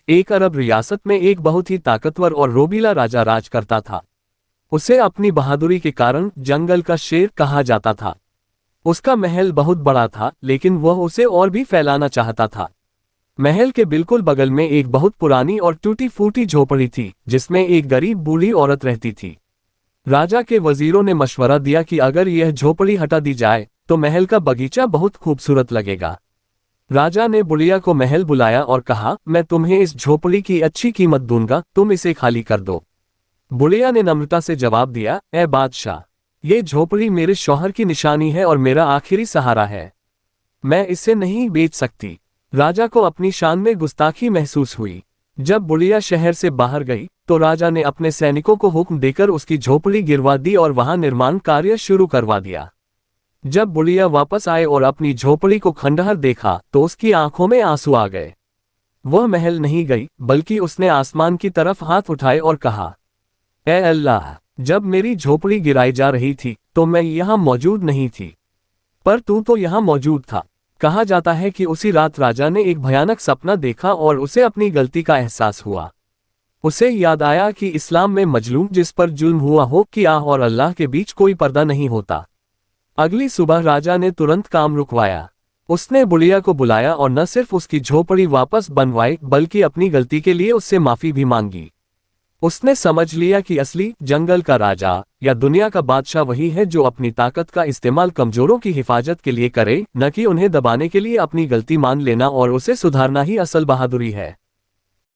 एक अरब रियासत में एक बहुत ही ताकतवर और रोबीला राजा राज करता था। उसे अपनी बहादुरी के कारण जंगल का शेर कहा जाता था। उसका महल बहुत बड़ा था, लेकिन वह उसे और भी फैलाना चाहता था। महल के बिल्कुल बगल में एक बहुत पुरानी और टूटी फूटी झोपड़ी थी, जिसमें एक गरीब बूढ़ी औरत रहती थी। राजा के वजीरों ने मशवरा दिया कि अगर यह झोपड़ी हटा दी जाए तो महल का बगीचा बहुत खूबसूरत लगेगा। राजा ने बुढ़िया को महल बुलाया और कहा, मैं तुम्हें इस झोपड़ी की अच्छी कीमत दूंगा, तुम इसे खाली कर दो। बुढ़िया ने नम्रता से जवाब दिया, ए बादशाह, ये झोपड़ी मेरे शौहर की निशानी है और मेरा आखिरी सहारा है। मैं इसे नहीं बेच सकती। राजा को अपनी शान में गुस्ताखी महसूस हुई। जब बुढ़िया शहर से बाहर गई तो राजा ने अपने सैनिकों को हुक्म देकर उसकी झोपड़ी गिरवा दी और वहां निर्माण कार्य शुरू करवा दिया। जब बुढ़िया वापस आए और अपनी झोपड़ी को खंडहर देखा तो उसकी आंखों में आंसू आ गए। वह महल नहीं गई, बल्कि उसने आसमान की तरफ हाथ उठाए और कहा, ए अल्लाह, जब मेरी झोपड़ी गिराई जा रही थी तो मैं यहाँ मौजूद नहीं थी, पर तू तो यहाँ मौजूद था। कहा जाता है कि उसी रात राजा ने एक भयानक सपना देखा और उसे अपनी गलती का एहसास हुआ। उसे याद आया कि इस्लाम में मजलूम जिस पर जुल्म हुआ हो कि आह और अल्लाह के बीच कोई पर्दा नहीं होता। अगली सुबह राजा ने तुरंत काम रुकवाया। उसने बुढ़िया को बुलाया और न सिर्फ उसकी झोपड़ी वापस बनवाई, बल्कि अपनी गलती के लिए उससे माफी भी मांगी। उसने समझ लिया कि असली जंगल का राजा या दुनिया का बादशाह वही है जो अपनी ताकत का इस्तेमाल कमजोरों की हिफाजत के लिए करे, न कि उन्हें दबाने के लिए। अपनी गलती मान लेना और उसे सुधारना ही असल बहादुरी है।